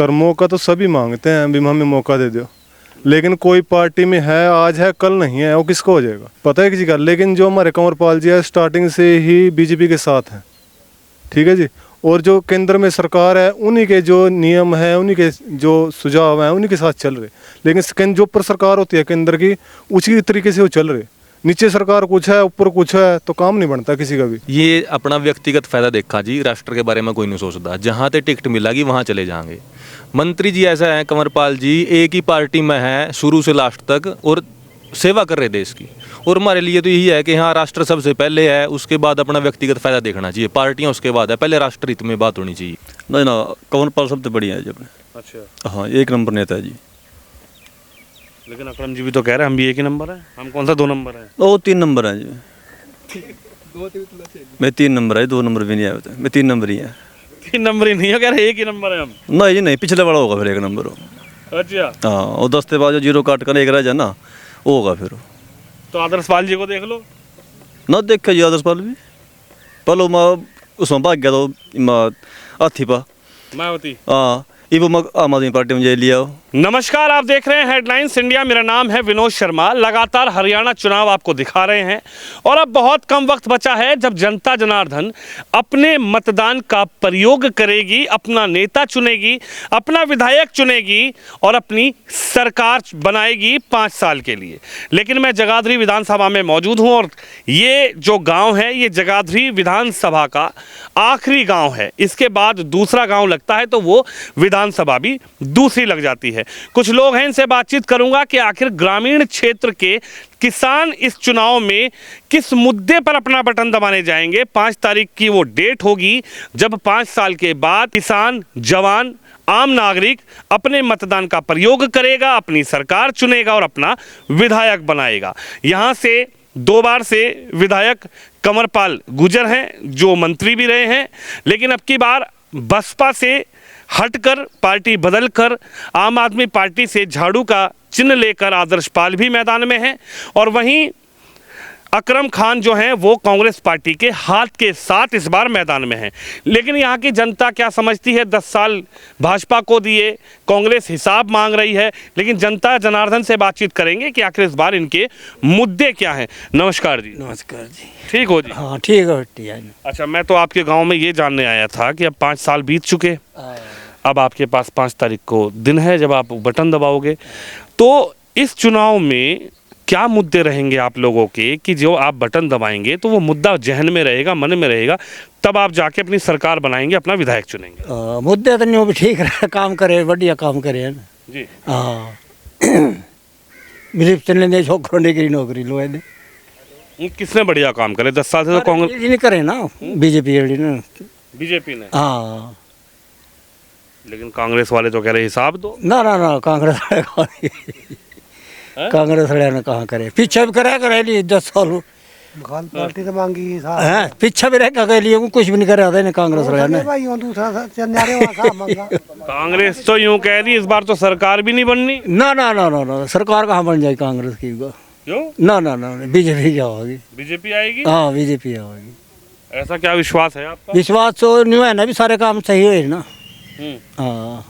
Sir मौका तो सभी मांगते हैं, अभी हमें मौका दे दो, लेकिन कोई पार्टी में है आज है कल नहीं है, वो किसको हो जाएगा पता है किसी का। लेकिन जो हमारे कंवरपाल जी है स्टार्टिंग से ही बीजेपी के साथ हैं, ठीक है जी। और जो केंद्र में सरकार है उन्हीं के जो नियम है, उन्हीं के जो सुझाव हैं उन्हीं के साथ चल रहे। लेकिन जो ऊपर सरकार होती है केंद्र की, उसी तरीके से वो चल रहे। नीचे सरकार कुछ है ऊपर कुछ है तो काम नहीं बनता किसी का भी। ये अपना व्यक्तिगत फायदा देखा जी, राष्ट्र के बारे में कोई नहीं सोचता। जहाँ ते टिकट मिलेगी वहाँ चले जाएंगे। मंत्री जी ऐसा है, कंवरपाल जी एक ही पार्टी में है शुरू से लास्ट तक और सेवा कर रहे देश की। और हमारे लिए तो यही है कि हाँ राष्ट्र सबसे पहले है, उसके बाद अपना व्यक्तिगत फायदा देखना चाहिए। पार्टियां उसके बाद है, पहले राष्ट्र हित में बात होनी चाहिए। नहीं ना, कंवरपाल सबसे बढ़िया है जी अपने। अच्छा, हाँ, एक नंबर नेता है जी। लेकिन अकरम जी भी तो कह रहे हैं हम भी एक ही नंबर है। हम कौन सा 2 नंबर है? वो 3 नंबर है जी। मैं 3 नंबर है, 2 नंबर भी नहीं आया। मैं 3 नंबर ही है। 3 नंबर ही नहीं है, कह रहे एक ही नंबर है हम। नहीं जी नहीं, पिछले वाला होगा फिर 1 नंबर हो। अच्छा, हाँ, वो 10 के बाद जो 0 काट कर 1 रह जाए ना, वो होगा फिर। तो आदर्शपाल जी को देख लो ना, देखा जी आदर्शपाल भी पहले उसमें भाग गया तो हाथी पा मायावती। हाँ, ये वो आम आदमी पार्टी में लिया हो। नमस्कार, आप देख रहे हैं हेडलाइंस इंडिया। मेरा नाम है विनोद शर्मा। लगातार हरियाणा चुनाव आपको दिखा रहे हैं और अब बहुत कम वक्त बचा है जब जनता जनार्दन अपने मतदान का प्रयोग करेगी, अपना नेता चुनेगी, अपना विधायक चुनेगी और अपनी सरकार बनाएगी 5 साल के लिए। लेकिन मैं जगाधरी विधानसभा में मौजूद हूं और ये जो गांव है ये जगाधरी विधानसभा का आखिरी गांव है। इसके बाद दूसरा गांव लगता है तो वो विधानसभा भी दूसरी लग जाती है। कुछ लोग हैं, इनसे बातचीत करूंगा कि आखिर ग्रामीण क्षेत्र के किसान इस चुनाव में किस मुद्दे पर अपना बटन दबाने जाएंगे। 5 तारीख की वो डेट होगी जब 5 साल के बाद किसान, जवान, आम नागरिक अपने मतदान का प्रयोग करेगा, अपनी सरकार चुनेगा और अपना विधायक बनाएगा। यहां से 2 बार से विधायक कंवरपाल गुजर हैं जो मंत्री भी रहे हैं, लेकिन अब की बार बसपा से हटकर पार्टी बदलकर आम आदमी पार्टी से झाड़ू का चिन्ह लेकर आदर्शपाल भी मैदान में हैं और वहीं अकरम खान जो हैं वो कांग्रेस पार्टी के हाथ के साथ इस बार मैदान में हैं। लेकिन यहाँ की जनता क्या समझती है? 10 साल भाजपा को दिए, कांग्रेस हिसाब मांग रही है, लेकिन जनता जनार्दन से बातचीत करेंगे कि आखिर इस बार इनके मुद्दे क्या हैं। नमस्कार जी। नमस्कार जी। ठीक हो जी? हाँ ठीक है। अच्छा, मैं तो आपके गाँव में ये जानने आया था कि अब 5 साल बीत चुके, अब आपके पास 5 तारीख को दिन है जब आप बटन दबाओगे, तो इस चुनाव में क्या मुद्दे रहेंगे आप लोगों के कि जो आप बटन दबाएंगे तो वो मुद्दा जहन में रहेगा, मन में रहेगा, तब आप जाके अपनी सरकार बनाएंगे, अपना विधायक चुनेंगे? मुद्दे तो नहीं, भी ठीक रहे, काम करे, बढ़िया काम करे है ना जी। हाँ मिलिप चलने दे, छोकरों की नौकरी लो है। ये किसने बढ़िया काम करे? 10 साल से तो कांग्रेस नहीं करे ना, बीजेपी बीजेपी ने। हाँ, लेकिन कांग्रेस वाले तो कह रहे हिसाब दो। ना कांग्रेस वाले ने कहाँ करे, पीछे भी करे लिए 10 साल पार्टी तो मांगी है, पीछे भी रह के लिए कुछ भी नहीं करे कांग्रेस वाले ने। कांग्रेस तो यूं कह रही इस बार तो सरकार भी नहीं बननी। ना सरकार कहाँ बन जाए कांग्रेस की? क्यों? ना बीजेपी क्या होगी? बीजेपी आएगी? हाँ बीजेपी आएगी। ऐसा क्या विश्वास है आपका? विश्वास तो नहीं है ना, भी सारे काम सही हुए ना। हाँ,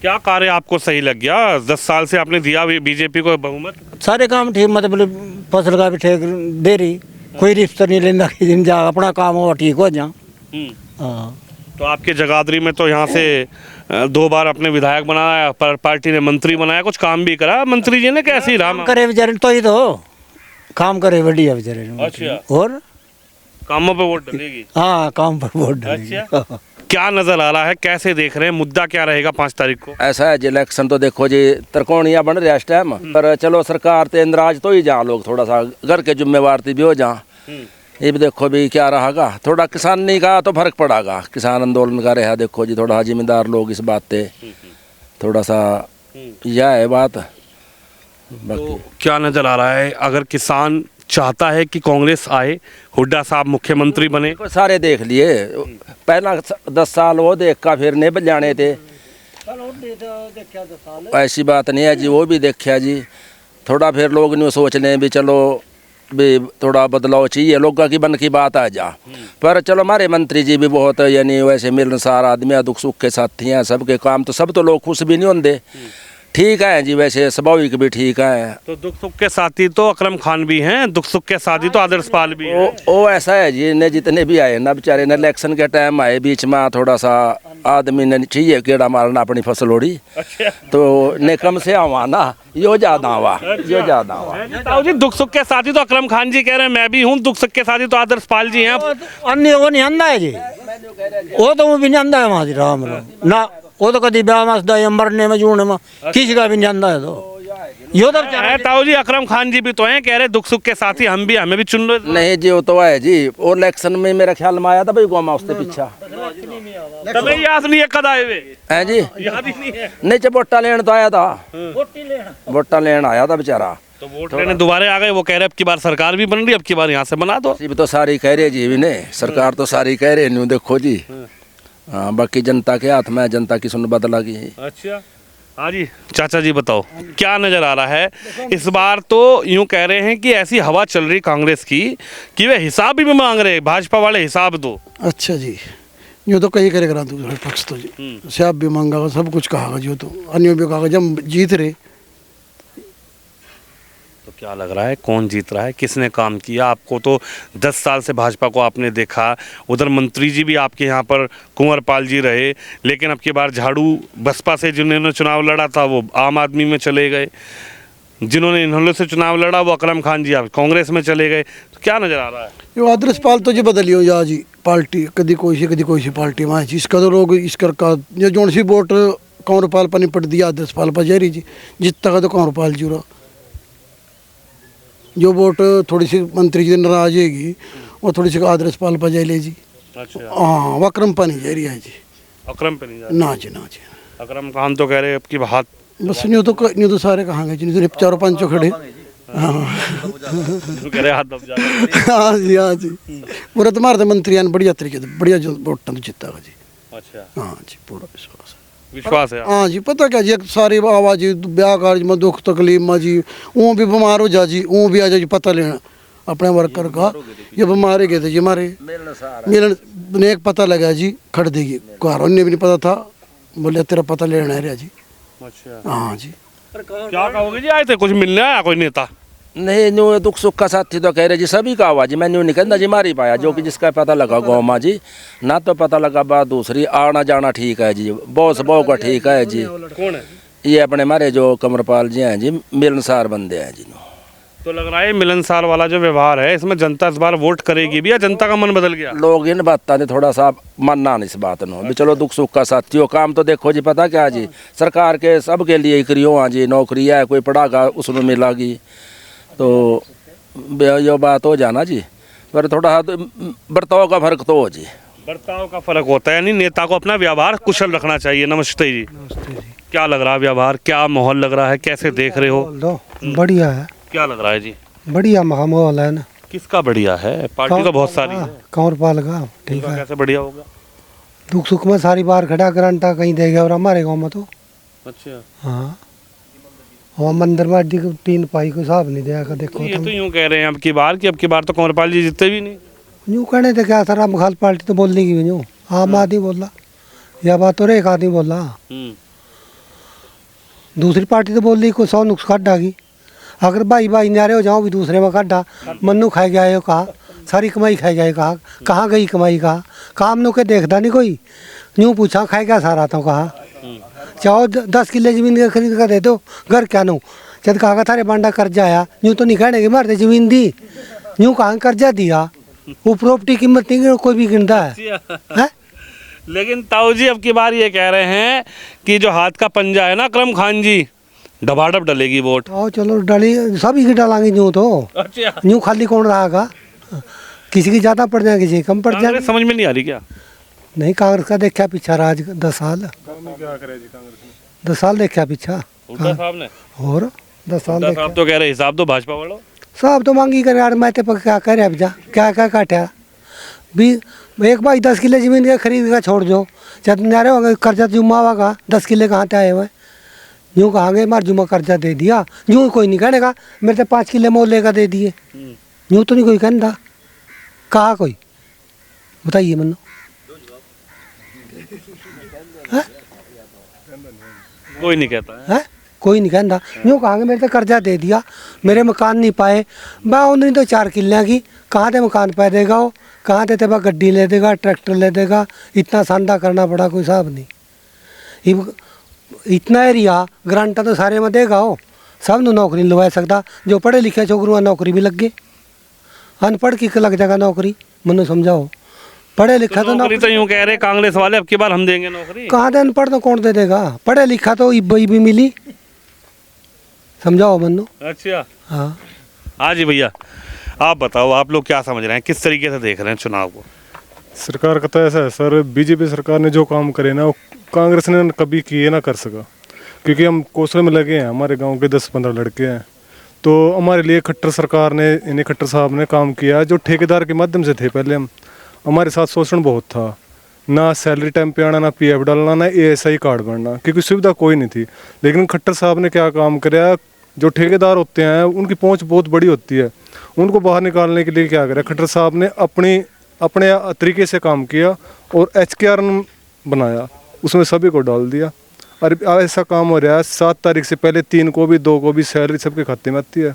क्या कार्य आपको सही लग गया? 10 साल से आपने दिया बीजेपी को बहुमत। सारे काम ठीक, मतलब फसल का भी ठीक दे रही, कोई रिश्ता नहीं लेना कि दिन जा अपना काम हो ठीक हो जा। हाँ, तो आपके जगाधरी में तो यहाँ से 2 बार अपने विधायक बनाया, पार्टी ने मंत्री बनाया, कुछ काम भी करा मंत्री जी ने? कैसी राम करे बेचारे, तो ही तो काम करे बढ़िया बेचारे। अच्छा, और कामों पे वोट डलेगी? हाँ, काम पर वोट डलेगी। अच्छा, क्या नजर आ रहा है, कैसे देख रहे हैं, मुद्दा क्या रहेगा 5 तारीख को? ऐसा है जी, इलेक्शन तो देखो जी त्रिकोणिया बन रहा है इस टाइम, पर चलो सरकार ते इंदराज तो ही जहाँ लोग थोड़ा सा घर के जिम्मेवार भी हो जहाँ, ये भी देखो भी क्या रहेगा। थोड़ा किसानी का तो फर्क पड़ेगा, किसान आंदोलन का रहा देखो जी, थोड़ा जिम्मेदार लोग इस बात पे थोड़ा सा यह है बात। तो क्या नजर आ रहा है, अगर किसान चाहता है कि कांग्रेस आए, हुड्डा साहब मुख्यमंत्री बने? सारे देख लिए, पहला 10 साल वो देख का फिर नहीं बजाने थे, ऐसी बात नहीं है जी, वो भी देखा जी। थोड़ा फिर लोग नहीं सोच लें भी चलो भी थोड़ा बदलाव चाहिए, लोगों की मन की बात आ जा। पर चलो हमारे मंत्री जी भी बहुत यानी वैसे मिलनसार आदमी है, दुख सुख के साथी हैं, सबके काम तो सब तो लोग खुश भी नहीं होंगे, ठीक है जी, वैसे स्वाभाविक भी ठीक है। तो दुख सुख के साथी तो अकरम खान भी हैं, दुख सुख के साथी तो आदर्श पाल भी हैं। वो ऐसा है जी, ने जितने भी आए ना बेचारे ने इलेक्शन के टाइम आए, बीच में थोड़ा सा आदमी ने चाहिए कीड़ा मारना अपनी फसल उड़ी, तो ने कम से आवा ना, यो ज्यादा आवा, यो ज्यादा आवा। ताऊ जी दुख सुख के साथी तो अकरम खान जी कह रहे हैं, मैं भी हूँ, दुख सुख के साथी तो आदर्श पाल जी हैं। अन्य वो नहीं आंदा है जी, वो तो भी नहीं आंदा है वहाँ जी, राम राम ना, वो तो कभी ब्याह में मरने में जूने में किसी का भी नहीं आंदा है। तो यो तो है ताऊ जी, अकरम खान जी भी तो हैं, कह रहे दुख सुख के साथी हम भी, हमें भी चुन लो। नहीं जी, वो तो है जी, वो इलेक्शन में मेरा ख्याल में आया था भाई गोमा उससे पीछा, तमें याद नहीं है कद आए हुए, है जी, याद ही नहीं है। नहीं जब वोटा लेन तो आया था, वोटा लेन आया था बेचारा, तो वोट लेने दोबारा आ गए, वो कह रहे अब की बार सरकार भी बन रही, अब की बार यहाँ से बना दो। भी तो सारी कह रहे जी भी नहीं, सरकार तो सारी कह रहे नहीं, देखो जी, हाँ बाकी जनता के हाथ में, जनता की सुन बदला की। अच्छा हाँ जी, चाचा जी बताओ क्या नजर आ रहा है इस बार? तो यूं कह रहे हैं कि ऐसी हवा चल रही कांग्रेस की कि वे हिसाब भी मांग रहे हैं, भाजपा वाले हिसाब दो। अच्छा जी, यूँ तो कहीं करेगा दूसरे पक्ष तो जी, सियाब भी मांगा, सब कुछ कहा जो, तो अन्य भी कहा जब जीत रहे। तो क्या लग रहा है कौन जीत रहा है, किसने काम किया? आपको तो 10 साल से भाजपा को आपने देखा, उधर मंत्री जी भी आपके यहाँ पर कुंवर पाल जी रहे, लेकिन अब की बार झाड़ू बसपा से जिन्होंने चुनाव लड़ा था वो आम आदमी में चले गए, जिन्होंने इन्होंने से चुनाव लड़ा वो अकरम खान जी आप कांग्रेस में चले गए, तो क्या नजर आ रहा है? यो आदर्श पाल तो जी बदलियो जा जी पार्टी, कभी कोई सी पार्टी में जी, इसका तो लोग इसकर का जो जोन सी वोट कंवर पाल पर निपट दिया, आदर्श पाल पर जा रही जी, जितना का तो कंवर पाल जी रहा, जो वोट थोड़ी सी मंत्री जी नाराज होगी वो थोड़ी सी आदर्श पाल पर जाए ले जी। अच्छा हाँ वो अकरम पर नहीं जा रही है जी, अकरम पे नहीं जा ना जी, ना जी। अकरम खान तो कह रहे अब की हाथ बस न्यू तो सारे कहाँ जी, नहीं तो चारों पांचों खड़े। हाँ कह रहे हाथ दब जा रहे हैं। हाँ जी, हाँ जी, पूरा तुम्हारे मंत्री आने बढ़िया तरीके से बढ़िया जो वोटा तो जीता जी। अच्छा हाँ जी, पूरा विश्वास है। विश्वास है? हाँ जी, पता क्या जी, सारी आवाज जी ब्याह कार्य में दुख तकलीफ में जी, वो भी बीमार हो जा जी, वो भी आ जा जी, पता लेना अपने वर्कर का, ये बीमार गए थे जी हमारे मिलन ने, एक पता लगा जी खड़ देगी, घर ने भी नहीं पता था, बोले तेरा पता लेना है जी। अच्छा हाँ जी, क्या कहोगे जी, आए थे कुछ मिलने आया कोई नेता? नहीं न्यू दुख सुख का साथी तो कह रहे जी, सभी का आवाज मैं न्यू नहीं कहता जी, मारी पाया जो कि जिसका पता लगा गाँव में जी, ना तो पता लगा बात दूसरी, आना जाना ठीक है जी, बॉस बहु का ठीक है जी। कौन है? ये अपने हमारे जो कंवरपाल जी हैं जी, मिलनसार बंदे हैं जी। तो लग रहा है मिलनसार वाला जो व्यवहार है इसमें जनता इस बार वोट करेगी भी, या जनता का मन बदल गया? लोग इन बातों ने थोड़ा सा मानना नहीं इस बात नो भी, चलो दुख सुख का साथी हो, काम तो देखो जी, पता क्या जी, सरकार के सबके लिए ही करियो हाँ जी, नौकरी है कोई पढ़ागा उसमें मिलागी, तो यो बात हो जाना जी, पर थोड़ा बर्ताव का फर्क तो हो जी, बर्ताव का फर्क होता है, यानी नेता को अपना व्यवहार कुशल रखना चाहिए। नमस्ते जी, क्या लग रहा है व्यवहार, क्या माहौल लग रहा है, कैसे देख रहे हो? दो बढ़िया है, क्या लग रहा है जी? बढ़िया माहौल है ना। किसका बढ़िया है? पार्टी तो बहुत सारी है, कंवर पाल का ठीक उनका कैसे बढ़िया होगा? दुख सुख में सारी बार खड़ा करंटा कहीं दे गया, और हमारे गाँव में तो अच्छा हाँ, और मंदिर में 3 पाई को हिसाब नहीं दिया का, देखो ये तो यूं कह रहे हैं अब की बार तो कंवरपाल जी जीतते भी नहीं। यूँ कहने थे क्या सर, हम खाल पार्टी तो बोलने की भी यूँ, आम आदमी बोला यह बात तो एक आदमी बोला, दूसरी पार्टी तो बोल रही को 100 नुक्स खड्डा की, अगर भाई भाई न्यारे हो जाओ भी दूसरे में खड्डा, मन्नू खाए गया है कहा, सारी कमाई खाई गया कहा, कहाँ गई कमाई कहा, काम नो के देखता नहीं कोई, यूँ पूछा खाए क्या सारा तो कहा, चाहो 10 किले जमीन का खरीद कर दे दो घर क्या नो, जब कहा थारे बांडा कर्जा आया, यूँ तो नहीं कहने की मारते जमीन दी, यूँ कहाँ कर्जा दिया, वो प्रॉपर्टी कीमत नहीं कोई भी गिनता है? लेकिन ताऊ जी अब की बार ये कह रहे हैं कि जो हाथ का पंजा है ना अकरम खान जी, डबाडब डलेगी वोट। आओ चलो डली सभी की डालेंगे यूँ तो, अच्छा यूँ खाली कौन रहा, किसी की ज़्यादा पड़ जाए किसी की कम पड़ जाए, समझ में नहीं आ रही क्या? नहीं कांग्रेस का देखा पीछा राज 10 साल, 10 साल देखा पीछा हुड्डा साहब ने, और 10 साल हुड्डा साहब तो कह रहे हिसाब दो भाजपा वालों, सब तो मांगी कर यार, मैं तो क्या करे अब जा, क्या क्या काटा भी, एक भाई 10 किले जमीन का खरीद का छोड़ दो, जब नारे होगा कर्जा जुम्मा होगा 10 किले कहाँ से आए हुए, यूँ कहाँगे मार जुम्मा कर्जा दे दिया, यूँ कोई नहीं कहने का मेरे तो 5 किले मोहल्ले का दे दिए, यूँ तो नहीं कोई कहता, कहा कोई बताइए मनो कोई नहीं कहता है। है, कोई नहीं कहता। यूँ कहेंगे मेरे तो कर्जा दे दिया, मेरे मकान नहीं पाए, बा उन्हें तो 4 किल्ले की, कहाँ ते मकान पा देगा वो, कहाँ ते बा गड्डी ले देगा, ट्रैक्टर ले देगा, इतना सांदा करना पड़ा कोई हिसाब नहीं। इतना एरिया ग्रांटा तो सारे में देगा हो, सब नु नौकरी लगा सकता, जो पढ़े लिखे छोकरू नौकरी भी लग गए, अनपढ़ की लग जाएगा नौकरी, मनु समझाओ। पढ़े लिखा तो नौकरी तो यूं कह रहे कांग्रेस वाले अब की बार हम देंगे नौकरी। कहाँ दे, अनपढ़ तो कौन दे देगा, पढ़े लिखा तो इब्बई भी मिली, समझाओ मनु। अच्छा हाँ हाँ जी भैया, आप बताओ, आप लोग क्या समझ रहे हैं, किस तरीके से देख रहे हैं चुनाव को? सरकार का तो ऐसा है सर, बीजेपी सरकार ने जो काम करे ना वो कांग्रेस ने कभी किए ना कर सका, क्योंकि हम कौशल में लगे हैं, हमारे गांव के 10-15 लड़के हैं, तो हमारे लिए खट्टर सरकार ने, इन्हें खट्टर साहब ने काम किया जो ठेकेदार के माध्यम से थे। पहले हम, हमारे साथ शोषण बहुत था, ना सैलरी टाइम पे आना, ना पीएफ डालना, ना ASI कार्ड बनना, क्योंकि सुविधा कोई नहीं थी। लेकिन खट्टर साहब ने क्या काम कराया, जो ठेकेदार होते हैं उनकी पहुंच बहुत बड़ी होती है, उनको बाहर निकालने के लिए क्या करा खट्टर साहब ने, अपने तरीके से काम किया और HKR बनाया, उसमें सभी को डाल दिया। और ऐसा काम हो रहा है 7 तारीख से पहले 3 को भी 2 को भी सैलरी सबके खाते में आती है,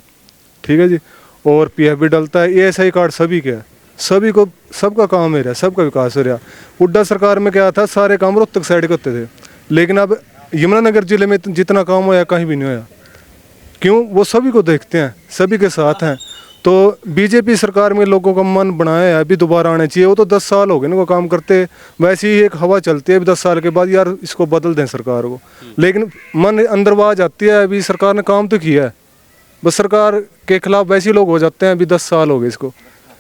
ठीक है जी, और PF भी डलता है, ASI कार्ड सभी के है, सभी को, सबका काम हो रहा है, सबका विकास हो रहा है। हुड्डा सरकार में क्या था, सारे काम रोहतक साइड के होते थे, लेकिन अब यमुनानगर जिले में जितना काम होया कहीं भी नहीं होया। क्यों? वो सभी को देखते हैं, सभी के साथ हैं। तो बीजेपी सरकार में लोगों का मन बनाया है, अभी दोबारा आना चाहिए। वो तो 10 साल हो गए ना वो काम करते, वैसे ही एक हवा चलती है अभी 10 साल के बाद, यार इसको बदल दें सरकार को, लेकिन मन अंदर आवाज आती है अभी सरकार ने काम तो किया है, बस सरकार के खिलाफ वैसे ही लोग हो जाते हैं। अभी 10 साल हो गए इसको,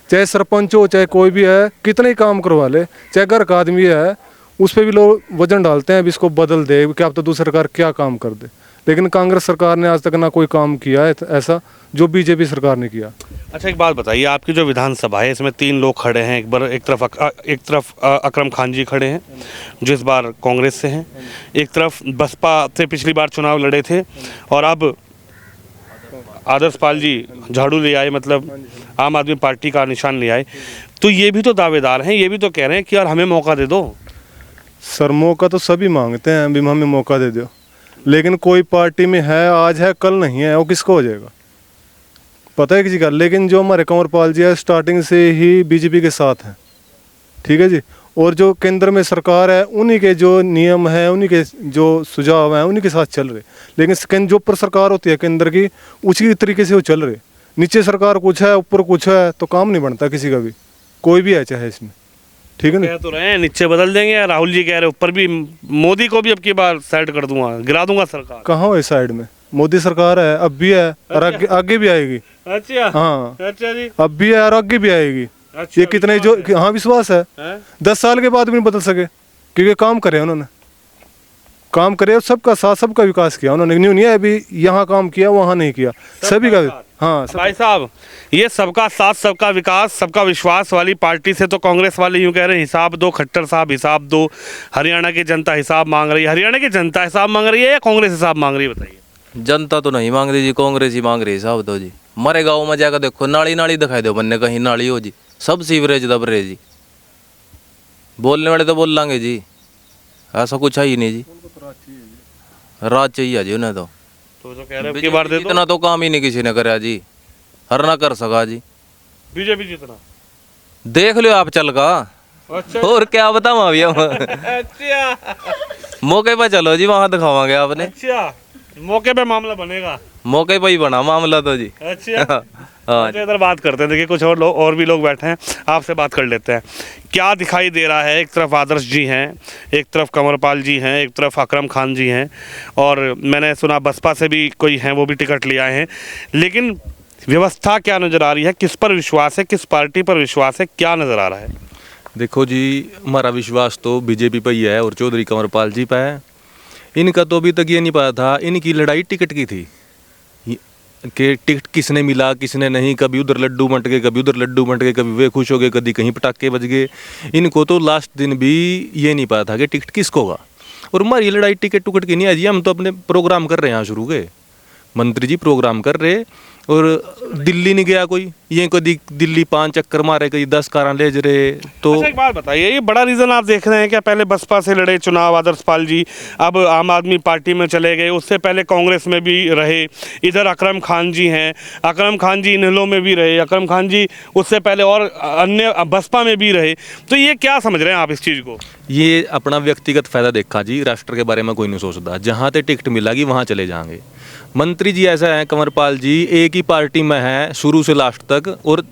चाहे सरपंच हो चाहे कोई भी है, कितने ही काम करवा ले, चाहे घर का आदमी है, उस पर भी लोग वजन डालते हैं अभी इसको बदल दे, क्या अब तो दूसरी सरकार क्या काम कर दे। लेकिन कांग्रेस सरकार ने आज तक ना कोई काम किया है ऐसा जो बीजेपी सरकार ने किया। अच्छा एक बात बताइए, आपकी जो विधानसभा है इसमें 3 लोग खड़े हैं, एक तरफ अकरम खान जी खड़े हैं जो इस बार कांग्रेस से हैं, एक तरफ बसपा से पिछली बार चुनाव लड़े थे, और अब आदर्श पाल जी झाड़ू ले आए, मतलब आम आदमी पार्टी का निशान ले आए। तो ये भी तो दावेदार हैं, ये भी तो कह रहे हैं कि यार हमें मौका दे दो। सर मौका तो सभी मांगते हैं, अभी हमें मौका दे दो, लेकिन कोई पार्टी में है, आज है कल नहीं है, वो किसको हो जाएगा पता है किसी का। लेकिन जो हमारे कंवरपाल जी है स्टार्टिंग से ही बीजेपी के साथ हैं, ठीक है जी, और जो केंद्र में सरकार है उन्हीं के जो नियम है, उन्हीं के जो सुझाव हैं उन्हीं के साथ चल रहे। लेकिन जो ऊपर सरकार होती है केंद्र की, उसी तरीके से वो चल रहे, नीचे सरकार कुछ है ऊपर कुछ है, तो काम नहीं बनता किसी का भी, कोई भी है चाहे इसमें, ठीक है ना। कह तो रहे हैं नीचे बदल देंगे, राहुल जी कह रहे ऊपर भी, मोदी को भी अब की बार साइड कर दूंगा, गिरा दूंगा सरकार। कहाँ हो इस साइड में, मोदी सरकार है, अब भी है और आगे भी आएगी। अच्छा हाँ अच्छा जी, अब भी है और आगे भी आएगी। अच्छा, ये कितने जो, हाँ विश्वास है, 10 साल के बाद भी नहीं बदल सके, क्योंकि काम करे उन्होंने, काम करे और सबका साथ सबका विकास किया उन्होंने। न्यू नहीं है अभी यहाँ काम किया वहाँ नहीं किया, सभी का। हाँ भाई साहब, ये सबका साथ सबका विकास सबका विश्वास वाली पार्टी से तो कांग्रेस वाले यूं कह रहे हैं हिसाब दो, खट्टर साहब हिसाब दो, हरियाणा की जनता हिसाब मांग रही है। हरियाणा की जनता हिसाब मांग रही है या कांग्रेस हिसाब मांग रही है, बताइए। जनता तो नहीं मांग रही जी, कांग्रेस ही मांग रही है साहब। तो जी हमारे गांव में जाकर देखो, नाली नाली दिखाई दो बनने, कहीं नाली हो जी, सब सीवरेज दब रहे जी। बोलने वाले तो बोल लांगे जी, ऐसा कुछ है ही नहीं जी, राज चाहिए जी उन्हें। तो कह रहे हैं बार दे दो, इतना तो काम ही नहीं किसी ने करा जी, हर ना कर सका जी बीजेपी जितना। देख लो आप चल का। अच्छा और क्या बताऊं अभी हम अच्छा मौके पर चलो जी, वहां दिखावांगे आपने। अच्छा, मौके पे मामला बनेगा, मौके पर ही बना मामला तो जी। अच्छा हाँ अच्छा, इधर बात करते हैं, देखिए कुछ और लोग और भी लोग बैठे हैं, आपसे बात कर लेते हैं। क्या दिखाई दे रहा है, एक तरफ आदर्श जी हैं, एक तरफ कंवरपाल जी हैं, एक तरफ अकरम खान जी हैं, और मैंने सुना बसपा से भी कोई हैं, वो भी टिकट ले आए हैं। लेकिन व्यवस्था क्या नज़र आ रही है, किस पर विश्वास है, किस पार्टी पर विश्वास है, क्या नज़र आ रहा है? देखो जी, हमारा विश्वास तो बीजेपी पर ही है और चौधरी कंवरपाल जी पर है। इनका तो अभी तक ये नहीं पता था, इनकी लड़ाई टिकट की थी कि टिकट किसने मिला किसने नहीं, कभी उधर लड्डू बंट गए, कभी उधर लड्डू बंट गए, कभी वे खुश हो गए, कभी कहीं पटाखे बज गए। इनको तो लास्ट दिन भी ये नहीं पता था कि टिकट किसको होगा। और हमारी लड़ाई टिकट टुकट की नहीं है जी, हम तो अपने प्रोग्राम कर रहे हैं यहाँ शुरू के। मंत्री जी प्रोग्राम कर रहे और दिल्ली नहीं गया कोई, ये कभी दिल्ली 5 चक्कर मारे, कहीं 10 कारा ले जा रहे। तो अच्छा, एक बात बताइए, ये बड़ा रीज़न आप देख रहे हैं क्या? पहले बसपा से लड़े चुनाव आदर्श पाल जी, अब आम आदमी पार्टी में चले गए, उससे पहले कांग्रेस में भी रहे, इधर अकरम खान जी हैं, अकरम खान जी इनेलो में भी रहे, अकरम खान जी उससे पहले और अन्य बसपा में भी रहे। तो ये क्या समझ रहे हैं आप इस चीज़ को? ये अपना व्यक्तिगत फायदा देखा जी, राष्ट्र के बारे में कोई नहीं सोचता। जहाँ ते टिकट मिलेगी वहाँ चले जाएंगे। मंत्री जी ऐसा है कंवरपाल जी, एक ही पार्टी में है शुरू से लास्ट तक और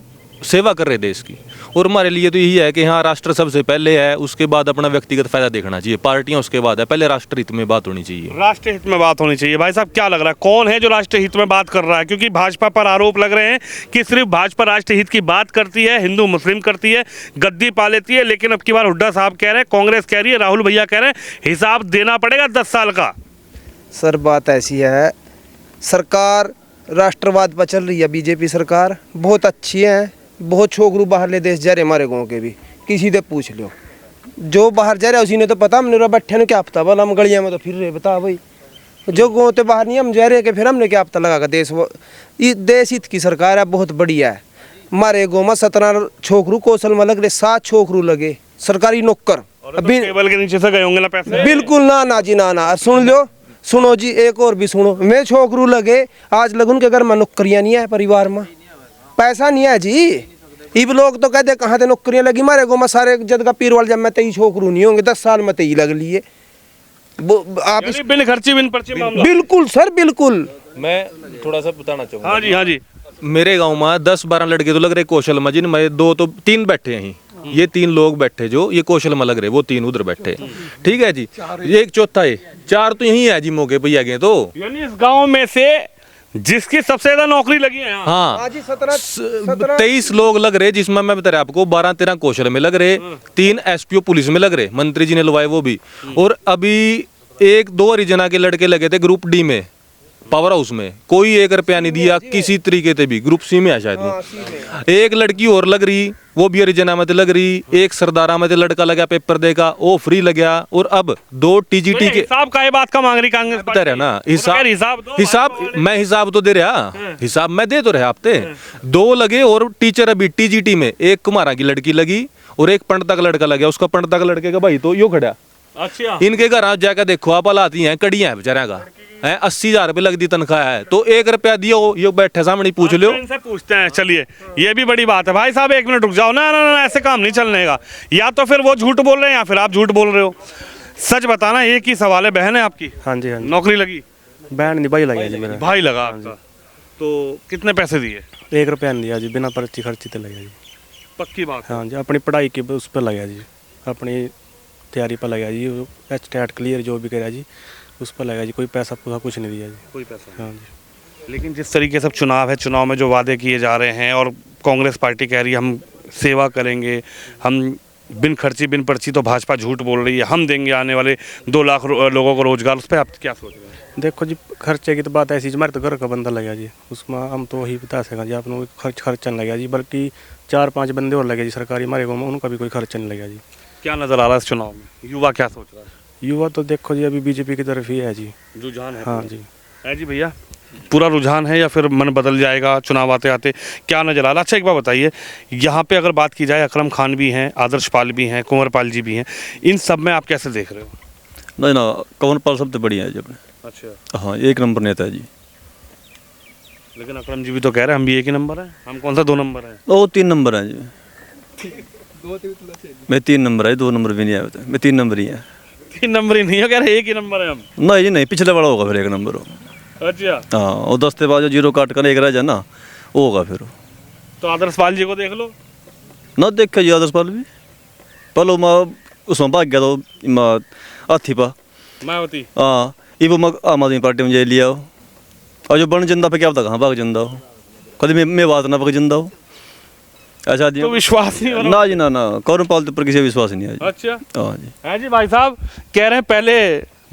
सेवा कर रहे देश की। और हमारे लिए तो यही है कि हाँ, राष्ट्र सबसे पहले है, उसके बाद अपना व्यक्तिगत फायदा देखना चाहिए। पार्टियां उसके बाद है, पहले राष्ट्र हित में बात होनी चाहिए। राष्ट्र हित में बात होनी चाहिए। भाई साहब, क्या लग रहा है कौन है जो राष्ट्र हित में बात कर रहा है? क्योंकि भाजपा पर आरोप लग रहे हैं कि सिर्फ भाजपा राष्ट्र हित की बात करती है, हिंदू मुस्लिम करती है, गद्दी पा लेती है। लेकिन अब की बार हुड्डा साहब कह रहे हैं, कांग्रेस कह रही है, राहुल भैया कह रहे हैं हिसाब देना पड़ेगा 10 साल का। सर बात ऐसी है, सरकार राष्ट्रवाद पर चल रही है। बीजेपी सरकार बहुत अच्छी है, बहुत छोकरू बाहर ले देश जा रहे हमारे गांव के भी, किसी से पूछ लो जो बाहर जा रहा है उसी ने तो पता। हमने बैठे ने क्या पता, बोला हम गलिया में तो फिर रहे, बता भाई जो गाँव तो बाहर नहीं हम जा रहे कि फिर हमने क्या पता लगा देश हित की सरकार है, बहुत बढ़िया है। हमारे गाँव में 17 छोकरू कौशल में लग रहे, 7 छोकरू लगे सरकारी नौकर। अभी टेबल के नीचे से गए होंगे ना पैसे? बिल्कुल ना जी ना। सुन लो, सुनो जी, एक और भी सुनो। मैं छोकरू लगे आज लगन के घर में नौकरियां नहीं है, परिवार में पैसा नहीं है जी। इब लोग तो कहते कहाँ से नौकरियां लगी, मारे गो में सारे जद का पीर वाल जब में तई छोकरू नहीं होंगे 10 साल में तई लग लिए। आप बिन खर्ची बिन पर्ची मामला। बिल्कुल सर बिल्कुल। मैं थोड़ा सा बताना चाहूँगा। हाँ जी, हाँ जी। मेरे गांव में 10-12 लड़के तो लग रहे कौशल में, जिनमें 2 तो 3 बैठे हैं। ये 3 लोग बैठे जो ये कौशल में लग रहे, वो 3 उधर बैठे। ठीक है जी, ये एक चौथा है, 4 तो यही है जी मौके पे आ गए। तो यानी इस गांव में से जिसकी सबसे ज्यादा नौकरी लगी है यहाँ। हाँ, 17 23 लोग लग रहे, जिसमें मैं बता रहा आपको 12-13 कौशल में लग रहे, 3 SPO पुलिस में लग रहे, मंत्री जी ने लवाए वो भी। और अभी 1-2 हरिजना के लड़के लगे थे ग्रुप डी में, पावर हाउस में, कोई 1 रुपया नहीं दिया किसी तरीके से भी। ग्रुप सी में है शायद वो। एक लड़की और लग रही, वो भी हरिजना में लग रही। एक सरदारा में लड़का लगा पेपर देगा, वो फ्री लग गया। और अब 2 TGT के हिसाब का ये बात का मांग रही कांग्रेस बता रहे ना, हिसाब मैं हिसाब तो दे रहा, हिसाब मैं दे तो रहा आपते। 2 लगे और टीचर अभी TGT में, एक कुमारा की लड़की लगी और एक पंडिता का लड़का लगा। उसका पंडिता का लड़के का भाई तो यो खड़ा। अच्छा, इनके घर जाकर देखो आप, आती हैं कड़ियां है बेचारा का है, 80,000 रुपये लगती तनख्वाह है, तो 1 रुपया दियो, ये बैठे सामने पूछ लो। इनसे पूछते हैं। चलिए, ये भी बड़ी बात है। भाई साहब 1 मिनट रुक जाओ ना, ना ना ऐसे काम नहीं चलने का। या तो फिर वो झूठ बोल रहे हैं या फिर आप झूठ बोल रहे हो। सच बताना, एक ही सवाल है। बहन है आपकी? हाँ जी, हाँ जी। नौकरी लगी? बहन नहीं, भाई लगा जी मेरा। भाई लगा आपका? तो कितने पैसे दिए? 1 रुपया नहीं दिया जी, बिना पर्ची खर्ची तो लगा जी। पक्की बात? हाँ जी, अपनी पढ़ाई के उस पर लगा जी, अपनी तैयारी पर लगा जी। HTET क्लियर जो भी करा जी उस पर लगा जी, कोई पैसा पूसा कुछ नहीं दिया जी। कोई पैसा? हाँ जी। लेकिन जिस तरीके से चुनाव है, चुनाव में जो वादे किए जा रहे हैं और कांग्रेस पार्टी कह रही है हम सेवा करेंगे, हम बिन खर्ची बिन पर्ची, तो भाजपा झूठ बोल रही है हम देंगे आने वाले 2 लाख लोगों को रोजगार। उस पर आप क्या सोच रहे हैं? देखो जी, खर्चे की तो बात ऐसी, हमारे तो घर का बंदा लगा जी, उसमें हम तो वही बता सकें जी, आपने कोई खर्चा नहीं लगा जी, बल्कि 4-5 बंदे और लगे जी सरकारी हमारे गाँव में, उनका भी कोई खर्चा नहीं लगा जी। क्या नजर आ रहा है इस चुनाव में? युवा क्या सोच रहा है? युवा तो देखो जी अभी बीजेपी की तरफ ही है जी, रुझान है? हाँ जी। है जी भैया, पूरा रुझान है या फिर मन बदल जाएगा चुनाव आते आते? क्या नजर आ रहा? अच्छा, एक बात बताइए, यहाँ पे अगर बात की जाए, अकरम खान भी हैं, आदर्श पाल भी हैं, कुंवरपाल जी भी हैं, इन सब में आप कैसे देख रहे हो? नहीं ना, कंवरपाल सबसे बढ़िया है जी अपने। अच्छा, हाँ, 1 नंबर नेता है जी। लेकिन अकरम जी भी तो कह रहे हैं हम भी 1 ही नंबर है, हम कौन सा 2 नंबर है? वो 3 नंबर है जी। मैं 3 नंबर है, 2 नंबर भी नहीं आया, मैं 3 नंबर ही है। 3 नंबर ही नहीं है, कह रहे 1 ही नंबर है हम। नहीं जी नहीं, पिछले वाला होगा फिर 1 नंबर हो। अच्छा, हाँ, और 10 के बाद जो 0 काट कर 1 रह जाए ना, वो होगा फिर। तो आदर्श पाल जी को देख लो ना, देखे जी आदर्श पाल भी पलो मैं उसमें भाग गया तो हाथी पा मायावती। हाँ, ये वो आम आदमी पार्टी में जाए लिया हो, और जो बन जिंदा पे क्या पता कहाँ भाग जिंदा हो, कभी मैं बात ना पक जिंदा हो। अच्छा जी, तो विश्वास नहीं हो रहा? ना जी ना, कंवरपाल के ऊपर किसी विश्वास नहीं है जी। अच्छा, हाँ जी। है जी। भाई साहब कह रहे हैं पहले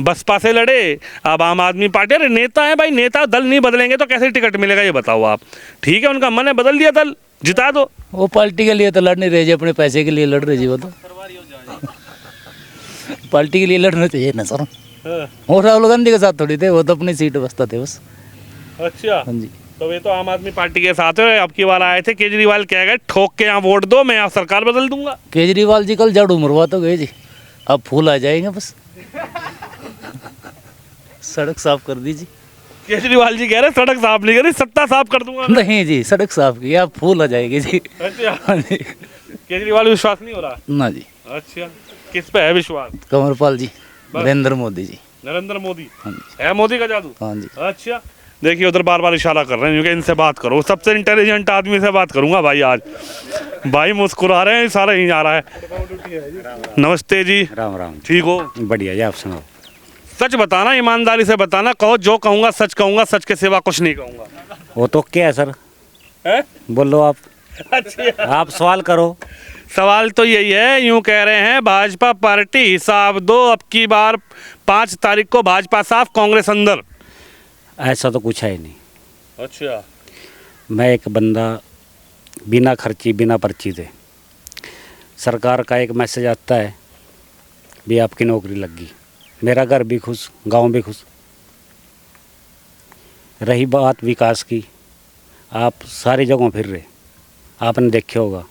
बसपा से लड़े, अब आम आदमी पार्टी। अरे नेता है भाई, नेता दल नहीं बदलेंगे तो कैसे टिकट मिलेगा ये बताओ आप? ठीक है, उनका मन है, बदल दिया दल, जिता दो। वो पार्टी के लिए तो लड़ नहीं रहे जी, अपने पैसे के लिए लड़ रहे जी वो तो। पार्टी के लिए लड़ना चाहिए ना सर, और राहुल गांधी के साथ थोड़ी थे, वो तो अपनी सीट बसता थे बस। अच्छा, हाँ जी। तो ये तो आम आदमी पार्टी के साथ है। अब की बार आए थे केजरीवाल, कह गए ठोक के यहाँ वोट दो, मैं यहाँ सरकार बदल दूंगा। केजरीवाल जी कल झाड़ू मरवा तो गए जी, अब फूल आ जाएंगे बस। सड़क साफ कर दीजिए। केजरीवाल जी कह रहे सड़क साफ नहीं करी, सत्ता साफ कर दूंगा मैं। नहीं जी, सड़क साफ की, अब फूल आ जाएंगे जी। अच्छा, हाँ जी। केजरीवाल विश्वास नहीं हो रहा? ना जी। अच्छा, किस पे है विश्वास? कंवरपाल जी, नरेंद्र मोदी जी। नरेंद्र मोदी हाँ जी। है मोदी का जादू? हाँ जी। अच्छा, देखिए उधर बार बार इशारा कर रहे हैं, क्योंकि इनसे बात करो, सबसे इंटेलिजेंट आदमी से बात करूंगा भाई आज। भाई मुस्कुरा रहे हैं, सारा यहीं आ रहा है। नमस्ते जी। राम राम। ठीक हो? बढ़िया जी, आप सुनाओ। सच बताना, ईमानदारी से बताना, कहो जो कहूंगा सच कहूंगा, सच के सिवा कुछ नहीं कहूंगा। वो तो क्या है सर, है? बोलो आप। अच्छा, आप सवाल करो। सवाल तो यही है, यूं कह रहे हैं भाजपा पार्टी हिसाब दो, अब की बार 5 तारीख को भाजपा साफ, कांग्रेस अंदर। ऐसा तो कुछ है नहीं। अच्छा, मैं एक बंदा बिना खर्ची बिना पर्ची दे, सरकार का एक मैसेज आता है भी आपकी नौकरी लग गई, मेरा घर भी खुश, गांव भी खुश। रही बात विकास की, आप सारी जगहों फिर रहे, आपने देखे होगा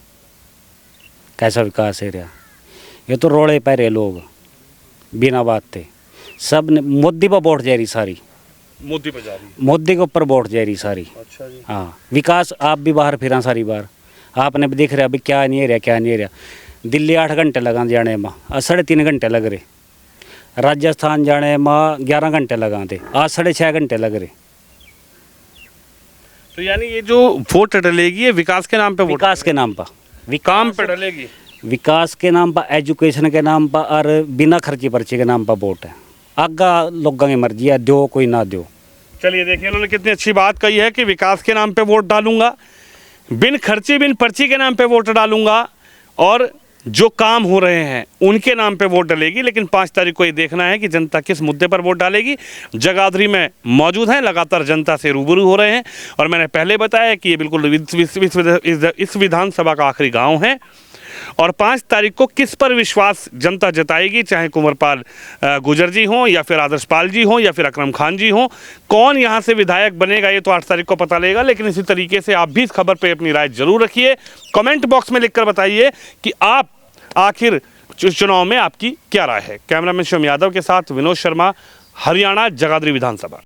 कैसा विकास है रहा। ये तो रोड़े पे रहे लोग बिना बात थे, सब ने मोदी पर वोट जा रही सारी, मोदी पे जा रही है। मोदी के ऊपर वोट जा रही सारी। अच्छा जी। हाँ, विकास आप भी बाहर फिरा सारी बार, आपने भी दिख रहा अभी क्या नहीं रहा क्या नहीं रहा। दिल्ली 8 घंटे लगा जाने में, आज 3.5 घंटे लग रहे। राजस्थान जाने में 11 घंटे लगाते, आज 6.5 घंटे लग रहे। तो यानी ये जो वोट डलेगी, ये विकास के नाम पे वोट, विकास के नाम पर, काम पे डलेगी। विकास के नाम पर, एजुकेशन के नाम पर और बिना खर्ची पर्ची के नाम पर वोट है। आगा लोगों की मर्जी है, दो कोई ना दो। चलिए देखिए, उन्होंने कितनी अच्छी बात कही है कि विकास के नाम पे वोट डालूंगा, बिन खर्ची बिन पर्ची के नाम पे वोट डालूंगा, और जो काम हो रहे हैं उनके नाम पे वोट डलेगी। लेकिन 5 तारीख को ये देखना है कि जनता किस मुद्दे पर वोट डालेगी। जगाधरी में मौजूद हैं, लगातार जनता से रूबरू हो रहे हैं, और मैंने पहले बताया कि ये बिल्कुल इस विधानसभा का आखिरी गांव है, और 5 तारीख को किस पर विश्वास जनता जताएगी, चाहे कुंवरपाल गुजर जी हों, या फिर आदर्श पाल जी हों, या फिर अकरम खान जी हों, कौन यहाँ से विधायक बनेगा, ये तो 8 तारीख को पता लगेगा। लेकिन इसी तरीके से आप भी इस खबर पे अपनी राय जरूर रखिए, कमेंट बॉक्स में लिखकर बताइए कि आप आखिर चुनाव में आपकी क्या राय है। कैमरामैन शिवम यादव के साथ विनोद शर्मा, हरियाणा, जगाधरी विधानसभा।